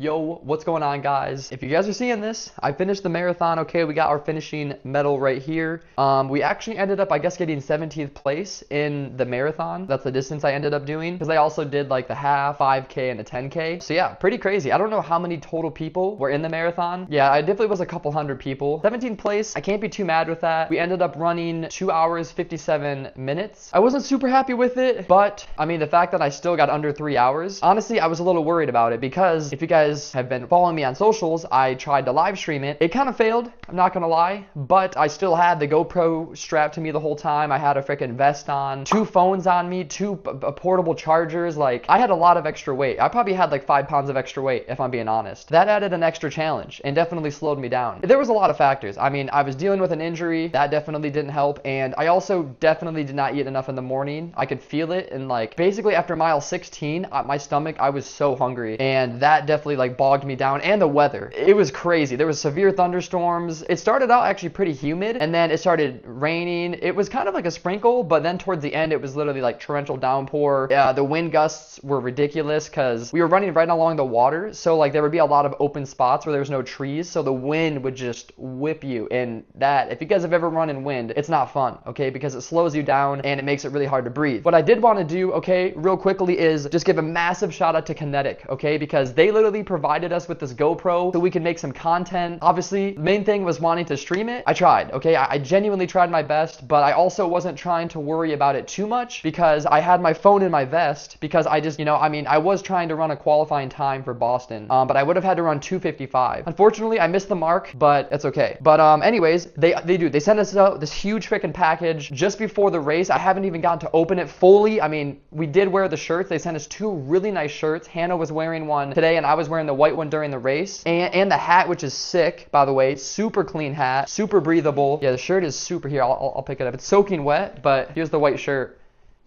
Yo, what's going on, guys? If you guys are seeing this, I finished the marathon. Okay, we got our finishing medal right here. We actually ended up, I guess, getting 17th place in the marathon. That's the distance I ended up doing, because I also did like the half, 5K, and the 10K. So yeah, pretty crazy. I don't know how many total people were in the marathon. Yeah, I definitely was a couple hundred people. 17th place, I can't be too mad with that. We ended up running 2 hours, 57 minutes. I wasn't super happy with it, but I mean, the fact that I still got under 3 hours, honestly, I was a little worried about it, because if you guys have been following me on socials, I tried to live stream it. It kind of failed, I'm not gonna lie, but I still had the GoPro strapped to me the whole time. I had a freaking vest on, 2 phones on me, 2 portable chargers. Like, I had a lot of extra weight. I probably had like 5 pounds of extra weight, if I'm being honest. That added an extra challenge and definitely slowed me down. There was a lot of factors. I mean, I was dealing with an injury that definitely didn't help, and I also definitely did not eat enough in the morning. I could feel it, and like basically after mile 16, my stomach, I was so hungry, and that definitely like bogged me down. And the weather, it was crazy. There was severe thunderstorms. It started out actually pretty humid, and then it started raining. It was kind of like a sprinkle, but then towards the end it was literally like torrential downpour. The wind gusts were ridiculous because we were running right along the water, so like there would be a lot of open spots where there was no trees, so the wind would just whip you. And that, if you guys have ever run in wind, it's not fun, okay, because it slows you down and it makes it really hard to breathe. What I did want to do, okay, real quickly, is just give a massive shout out to Kenetik, okay, because they literally provided us with this GoPro so we could make some content. Obviously, the main thing was wanting to stream it. I tried, okay, I genuinely tried my best, but I also wasn't trying to worry about it too much because I had my phone in my vest, because I just, I mean, I was trying to run a qualifying time for Boston, but I would have had to run 2:55. Unfortunately, I missed the mark, but it's okay. But anyways, they sent us out this huge freaking package just before the race. I haven't even gotten to open it fully. I mean, we did wear the shirts. They sent us 2 really nice shirts. Hannah was wearing one today, and I was wearing the white one during the race, and the hat, which is sick, by the way. Super clean hat, super breathable. Yeah, the shirt is super. Here, I'll pick it up. It's soaking wet, but here's the white shirt.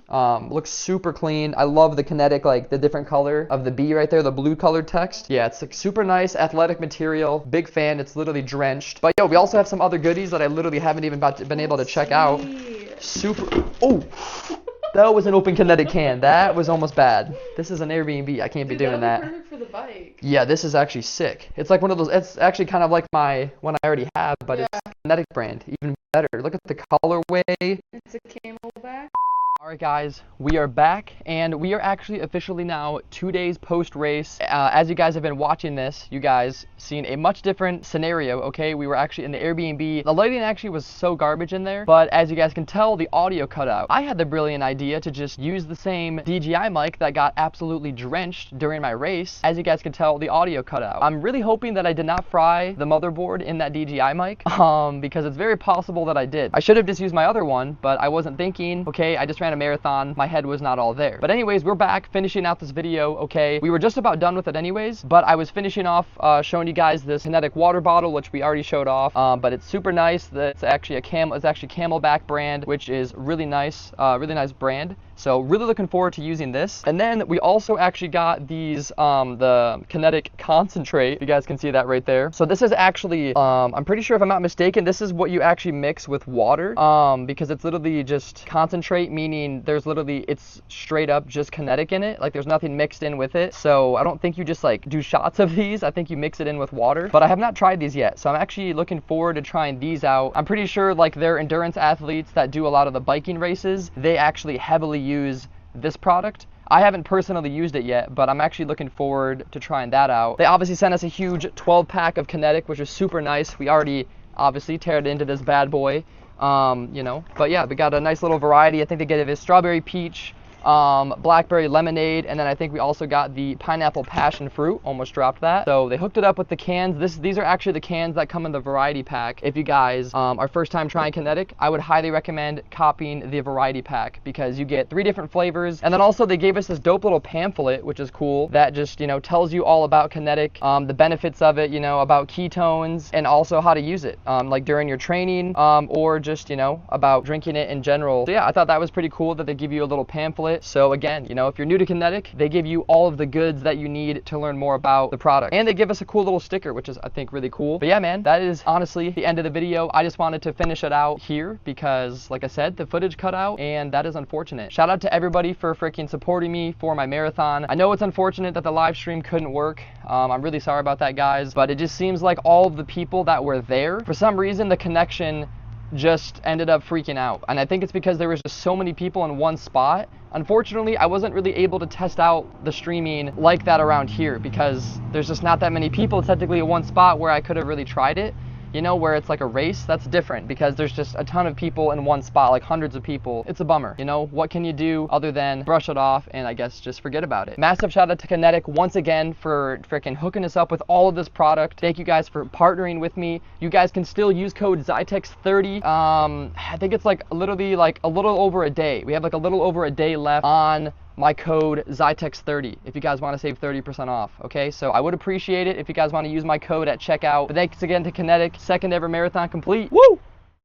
Looks super clean. I love the Kenetik, like the different color of the B right there, the blue colored text. Yeah, it's like super nice athletic material. Big fan. It's literally drenched. But yo, we also have some other goodies that I literally haven't even been able to check out. Super. Oh, that was an open Kenetik can. That was almost bad. This is an Airbnb. I can't be doing that. Perfect for the bike. Yeah, this is actually sick. It's like one of those. It's actually kind of like my one I already have, but it's Kenetik brand, even better. Look at the colorway. It's a camelback. Alright guys, we are back, and we are actually officially now 2 days post-race. As you guys have been watching this, you guys seen a much different scenario, okay? We were actually in the Airbnb. The lighting actually was so garbage in there, but as you guys can tell, the audio cut out. I had the brilliant idea to just use the same DJI mic that got absolutely drenched during my race. As you guys can tell, the audio cut out. I'm really hoping that I did not fry the motherboard in that DJI mic, because it's very possible that I did. I should have just used my other one, but I wasn't thinking, okay, I just ran a marathon, my head was not all there. But anyways, we're back finishing out this video, okay? We were just about done with it anyways, but I was finishing off showing you guys this Kenetik water bottle, which we already showed off, but it's super nice. It's actually Camelback brand, which is really nice brand. So really looking forward to using this. And then we also actually got these, the Kenetik concentrate. You guys can see that right there. So this is actually, I'm pretty sure if I'm not mistaken, this is what you actually mix with water, because it's literally just concentrate, meaning it's straight up just Kenetik in it. Like there's nothing mixed in with it. So I don't think you just like do shots of these. I think you mix it in with water, but I have not tried these yet. So I'm actually looking forward to trying these out. I'm pretty sure like they're endurance athletes that do a lot of the biking races. They actually heavily use this product. I haven't personally used it yet, but I'm actually looking forward to trying that out. They obviously sent us a huge 12-pack of Kenetik, which is super nice. We already obviously teared into this bad boy, but yeah, we got a nice little variety. I think they gave us strawberry peach, blackberry lemonade, and then I think we also got the pineapple passion fruit. Almost dropped that. So they hooked it up with the cans. These are actually the cans that come in the variety pack. If you guys are first time trying Kenetik, I would highly recommend copying the variety pack, because you get 3 different flavors. And then also they gave us this dope little pamphlet, which is cool, that just tells you all about Kenetik, the benefits of it, about ketones, and also how to use it, like during your training, or just about drinking it in general. So yeah, I thought that was pretty cool that they give you a little pamphlet wallet. So again, you know, if you're new to Kenetik, they give you all of the goods that you need to learn more about the product. And they give us a cool little sticker, which is, I think, really cool. But yeah, man, that is honestly the end of the video. I just wanted to finish it out here because, like I said, the footage cut out, and that is unfortunate. Shout out to everybody for freaking supporting me for my marathon. I know it's unfortunate that the live stream couldn't work. I'm really sorry about that, guys, but it just seems like all of the people that were there, for some reason, the connection just ended up freaking out. And I think it's because there was just so many people in one spot. Unfortunately, I wasn't really able to test out the streaming like that around here because there's just not that many people technically at one spot where I could have really tried it. You know, where it's like a race, that's different because there's just a ton of people in one spot, like hundreds of people. It's a bummer. You know, what can you do other than brush it off and I guess just forget about it? Massive shout out to Kenetik once again for freaking hooking us up with all of this product. Thank you guys for partnering with me. You guys can still use code Ziytex30. I think it's like literally like a little over a day. We have like a little over a day left on my code Ziytex30 if you guys want to save 30% off. Okay, so I would appreciate it if you guys want to use my code at checkout. But thanks again to Kenetik. Second ever marathon complete. Woo!